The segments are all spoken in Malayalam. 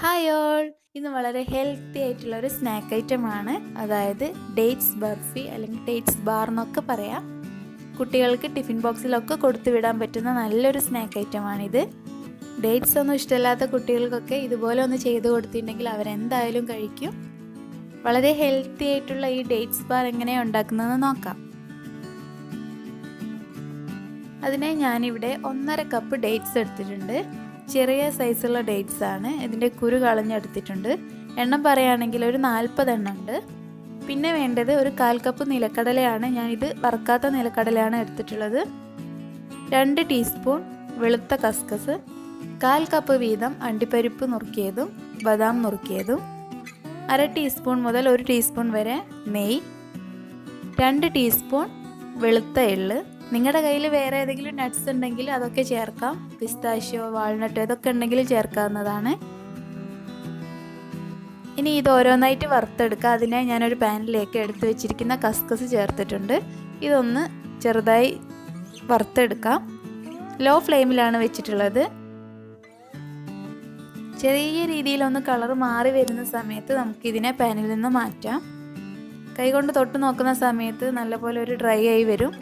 ഹായ് ഓൾ, ഇന്ന് വളരെ ഹെൽത്തി ആയിട്ടുള്ള ഒരു സ്നാക്ക് ഐറ്റമാണ്. അതായത് ഡേറ്റ്സ് ബർഫി അല്ലെങ്കിൽ ഡേറ്റ്സ് ബാർ എന്നൊക്കെ പറയാം. കുട്ടികൾക്ക് ടിഫിൻ ബോക്സിലൊക്കെ കൊടുത്തു വിടാൻ പറ്റുന്ന നല്ലൊരു സ്നാക്ക് ഐറ്റമാണിത്. ഡേറ്റ്സ് ഒന്നും ഇഷ്ടമില്ലാത്ത കുട്ടികൾക്കൊക്കെ ഇതുപോലെ ഒന്ന് ചെയ്ത് കൊടുത്തിട്ടുണ്ടെങ്കിൽ അവരെന്തായാലും കഴിക്കും. വളരെ ഹെൽത്തി ആയിട്ടുള്ള ഈ ഡേറ്റ്സ് ബാർ എങ്ങനെയാണ് ഉണ്ടാക്കുന്നതെന്ന് നോക്കാം. അതിനായി ഞാനിവിടെ 1.5 കപ്പ് ഡേറ്റ്സ് എടുത്തിട്ടുണ്ട്. ചെറിയ സൈസുള്ള ഡേറ്റ്സ് ആണ്. ഇതിൻ്റെ കുരു കളഞ്ഞെടുത്തിട്ടുണ്ട്. എണ്ണം പറയുകയാണെങ്കിൽ ഒരു 40 എണ്ണം ഉണ്ട്. പിന്നെ വേണ്ടത് ഒരു 1/4 കപ്പ് നിലക്കടലയാണ്. ഞാനിത് വറുക്കാത്ത നിലക്കടലയാണ് എടുത്തിട്ടുള്ളത്. 2 ടീസ്പൂൺ വെളുത്ത കസ്കസ്, 1/4 കപ്പ് വീതം അണ്ടിപ്പരിപ്പ് നുറുക്കിയതും ബദാം നുറുക്കിയതും, 1/2 ടീസ്പൂൺ മുതൽ 1 ടീസ്പൂൺ വരെ നെയ്യ്, 2 ടീസ്പൂൺ വെളുത്ത എള്ള്. നിങ്ങളുടെ കയ്യിൽ വേറെ ഏതെങ്കിലും നട്ട്സ് ഉണ്ടെങ്കിൽ അതൊക്കെ ചേർക്കാം. പിസ്താഷ്യോ, വാൾനട്ട് ഇതൊക്കെ ഉണ്ടെങ്കിൽ ചേർക്കാവുന്നതാണ്. ഇനി ഇത് ഓരോന്നായിട്ട് വറുത്തെടുക്കുക. അതിനായി ഞാനൊരു പാനിലേക്ക് എടുത്ത് വെച്ചിരിക്കുന്ന കസ്കസ് ചേർത്തിട്ടുണ്ട്. ഇതൊന്ന് ചെറുതായി വറുത്തെടുക്കാം. ലോ ഫ്ലെയിമിലാണ് വെച്ചിട്ടുള്ളത്. ചെറിയ രീതിയിലൊന്ന് കളർ മാറി വരുന്ന സമയത്ത് നമുക്കിതിനെ പാനിൽ നിന്ന് മാറ്റാം. കൈകൊണ്ട് തൊട്ട് നോക്കുന്ന സമയത്ത് നല്ലപോലെ ഒരു ഡ്രൈ ആയി വരും.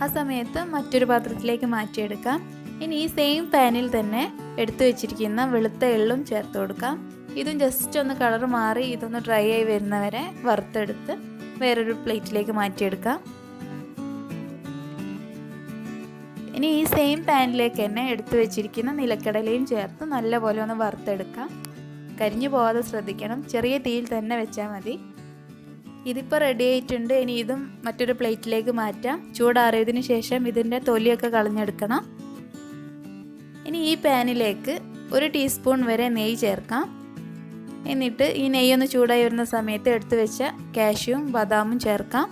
ആ സമയത്ത് മറ്റൊരു പാത്രത്തിലേക്ക് മാറ്റിയെടുക്കാം. ഇനി ഈ സെയിം പാനിൽ തന്നെ എടുത്തു വെച്ചിരിക്കുന്ന വെളുത്ത എള്ളും ചേർത്ത് കൊടുക്കാം. ഇതും ജസ്റ്റ് ഒന്ന് കളർ മാറി ഇതൊന്ന് ഡ്രൈ ആയി വരുന്നവരെ വറുത്തെടുത്ത് വേറൊരു പ്ലേറ്റിലേക്ക് മാറ്റിയെടുക്കാം. ഇനി ഈ സെയിം പാനിലേക്ക് തന്നെ എടുത്തു വെച്ചിരിക്കുന്ന നിലക്കടലയും ചേർത്ത് നല്ലപോലെ ഒന്ന് വറുത്തെടുക്കാം. കരിഞ്ഞു പോകാതെ ശ്രദ്ധിക്കണം. ചെറിയ തീയിൽ തന്നെ വെച്ചാൽ മതി. ഇതിപ്പോൾ റെഡി ആയിട്ടുണ്ട്. ഇനി ഇതും മറ്റൊരു പ്ലേറ്റിലേക്ക് മാറ്റാം. ചൂടാറിയതിന് ശേഷം ഇതിൻ്റെ തൊലിയൊക്കെ കളഞ്ഞെടുക്കണം. ഇനി ഈ പാനിലേക്ക് 1 ടീസ്പൂൺ വരെ നെയ്യ് ചേർക്കാം. എന്നിട്ട് ഈ നെയ്യൊന്ന് ചൂടായി വരുന്ന സമയത്ത് എടുത്തു വെച്ച കാഷ്യൂവും ബദാമും ചേർക്കാം.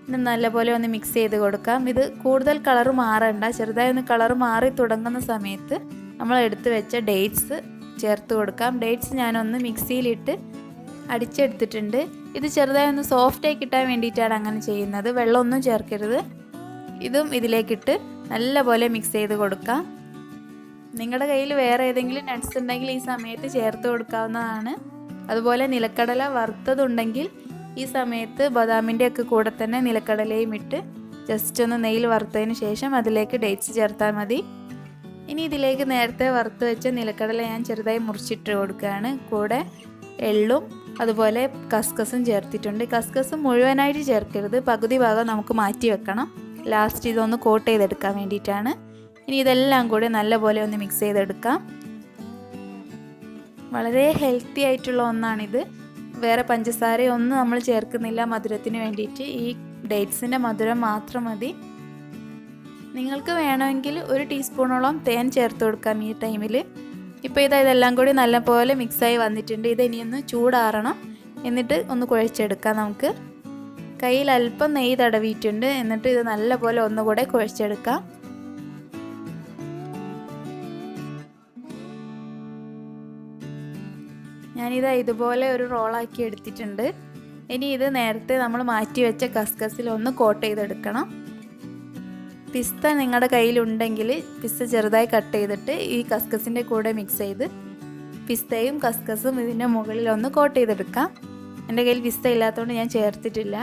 ഇത് നല്ലപോലെ ഒന്ന് മിക്സ് ചെയ്ത് കൊടുക്കാം. ഇത് കൂടുതൽ കളർ മാറണ്ട. ചെറുതായി ഒന്ന് കളർ മാറി തുടങ്ങുന്ന സമയത്ത് നമ്മൾ എടുത്തു വെച്ച ഡേറ്റ്സ് ചേർത്ത് കൊടുക്കാം. ഡേറ്റ്സ് ഞാനൊന്ന് മിക്സിയിലിട്ട് അടിച്ചെടുത്തിട്ടുണ്ട്. ഇത് ചെറുതായി ഒന്ന് സോഫ്റ്റായി കിട്ടാൻ വേണ്ടിയിട്ടാണ് അങ്ങനെ ചെയ്യുന്നത്. വെള്ളമൊന്നും ചേർക്കരുത്. ഇതും ഇതിലേക്കിട്ട് നല്ലപോലെ മിക്സ് ചെയ്ത് കൊടുക്കാം. നിങ്ങളുടെ കയ്യിൽ വേറെ ഏതെങ്കിലും നട്ട്സ് ഉണ്ടെങ്കിൽ ഈ സമയത്ത് ചേർത്ത് കൊടുക്കാവുന്നതാണ്. അതുപോലെ നിലക്കടല വറുത്തതുണ്ടെങ്കിൽ ഈ സമയത്ത് ബദാമിൻ്റെ ഒക്കെ കൂടെ തന്നെ നിലക്കടലയും ഇട്ട് ജസ്റ്റ് ഒന്ന് നെയ്യിൽ വറുത്തതിന് ശേഷം അതിലേക്ക് ഡേറ്റ്സ് ചേർത്താൽ മതി. ഇനി ഇതിലേക്ക് നേരത്തെ വറുത്ത് വെച്ച നിലക്കടല ഞാൻ ചെറുതായി മുറിച്ചിട്ട് കൊടുക്കുകയാണ്. കൂടെ എള്ളും അതുപോലെ കസ്കസും ചേർത്തിട്ടുണ്ട്. കസ്കസ് മുഴുവനായിട്ട് ചേർക്കരുത്. പകുതി ഭാഗം നമുക്ക് മാറ്റി വെക്കണം. ലാസ്റ്റ് ഇതൊന്ന് കോട്ട് ചെയ്തെടുക്കാൻ വേണ്ടിയിട്ടാണ്. ഇനി ഇതെല്ലാം കൂടി നല്ലപോലെ ഒന്ന് മിക്സ് ചെയ്തെടുക്കാം. വളരെ ഹെൽത്തി ആയിട്ടുള്ള ഒന്നാണിത്. വേറെ പഞ്ചസാരയൊന്നും നമ്മൾ ചേർക്കുന്നില്ല മധുരത്തിന് വേണ്ടിയിട്ട്. ഈ ഡേറ്റ്സിൻ്റെ മധുരം മാത്രം മതി. നിങ്ങൾക്ക് വേണമെങ്കിൽ 1 ടീസ്പൂണോളം തേൻ ചേർത്ത് കൊടുക്കാം ഈ ടൈമിൽ. ഇപ്പോൾ ഇതെല്ലാം കൂടി നല്ലപോലെ മിക്സായി വന്നിട്ടുണ്ട്. ഇത് ഇനിയൊന്ന് ചൂടാറണം. എന്നിട്ട് ഒന്ന് കുഴച്ചെടുക്കാം. നമുക്ക് കയ്യിൽ അല്പം നെയ്യ് തടവിയിട്ടുണ്ട്. എന്നിട്ട് ഇത് നല്ലപോലെ ഒന്നുകൂടെ കുഴച്ചെടുക്കാം. ഞാനിത് ഇതുപോലെ ഒരു റോളാക്കി എടുത്തിട്ടുണ്ട്. ഇനി ഇത് നേരത്തെ നമ്മൾ മാറ്റി വെച്ച കസ്കസിൽ ഒന്ന് കോട്ട് ചെയ്തെടുക്കണം. പിസ്ത നിങ്ങളുടെ കയ്യിലുണ്ടെങ്കിൽ പിസ്ത ചെറുതായി കട്ട് ചെയ്തിട്ട് ഈ കസ്കസിൻ്റെ കൂടെ മിക്സ് ചെയ്ത് പിസ്തയും കസ്കസും ഇതിൻ്റെ മുകളിൽ ഒന്ന് കോട്ട് ചെയ്തെടുക്കാം. എൻ്റെ കയ്യിൽ പിസ്ത ഇല്ലാത്തതുകൊണ്ട് ഞാൻ ചേർത്തിട്ടില്ല.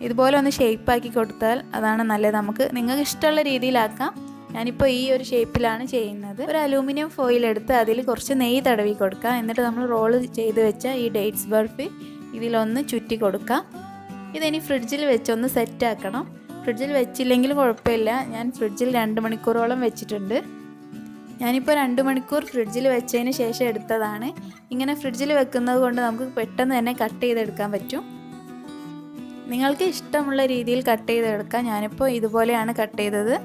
ഇതുപോലെ ഒന്ന് ഷേപ്പാക്കി കൊടുത്താൽ അതാണ് നല്ലത്. നിങ്ങൾക്ക് ഇഷ്ടമുള്ള രീതിയിലാക്കാം. ഞാനിപ്പോൾ ഈ ഒരു ഷേപ്പിലാണ് ചെയ്യുന്നത്. ഒരു അലൂമിനിയം ഫോയിൽ എടുത്ത് അതിൽ കുറച്ച് നെയ്യ് തടവി കൊടുക്കാം. എന്നിട്ട് നമ്മൾ റോള് ചെയ്ത് വെച്ച ഈ ഡേറ്റ്സ് ബർഫി ഇതിലൊന്ന് ചുറ്റി കൊടുക്കാം. ഇതിനി ഫ്രിഡ്ജിൽ വെച്ചൊന്ന് സെറ്റാക്കണം. ഫ്രിഡ്ജിൽ വെച്ചില്ലെങ്കിലും കുഴപ്പമില്ല. ഞാൻ ഫ്രിഡ്ജിൽ 2 മണിക്കൂറോളം വെച്ചിട്ടുണ്ട്. ഞാനിപ്പോൾ 2 മണിക്കൂർ ഫ്രിഡ്ജിൽ വെച്ചതിന് ശേഷം എടുത്തതാണ്. ഇങ്ങനെ ഫ്രിഡ്ജിൽ വെക്കുന്നത് കൊണ്ട് നമുക്ക് പെട്ടെന്ന് തന്നെ കട്ട് ചെയ്തെടുക്കാൻ പറ്റും. നിങ്ങൾക്ക് ഇഷ്ടമുള്ള രീതിയിൽ കട്ട് ചെയ്തെടുക്കാം. ഞാനിപ്പോൾ ഇതുപോലെയാണ് കട്ട് ചെയ്തത്.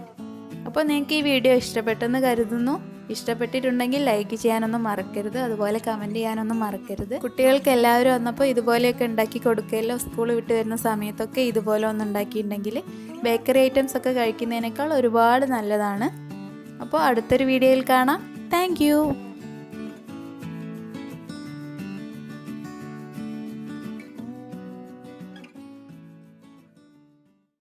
അപ്പോൾ നിങ്ങൾക്ക് ഈ വീഡിയോ ഇഷ്ടപ്പെട്ടെന്ന് കരുതുന്നു. ഇഷ്ടപ്പെട്ടിട്ടുണ്ടെങ്കിൽ ലൈക്ക് ചെയ്യാനൊന്നും മറക്കരുത്. അതുപോലെ കമൻറ്റ് ചെയ്യാനൊന്നും മറക്കരുത്. കുട്ടികൾക്ക് എല്ലാവരും വന്നപ്പോൾ ഇതുപോലെയൊക്കെ ഉണ്ടാക്കി കൊടുക്കുകയല്ലോ. സ്കൂൾ വിട്ട് വരുന്ന സമയത്തൊക്കെ ഇതുപോലെ ഒന്ന് ഉണ്ടാക്കിയിട്ടുണ്ടെങ്കിൽ ബേക്കറി ഐറ്റംസ് ഒക്കെ കഴിക്കുന്നതിനേക്കാൾ ഒരുപാട് നല്ലതാണ്. അപ്പോൾ അടുത്തൊരു വീഡിയോയിൽ കാണാം. താങ്ക്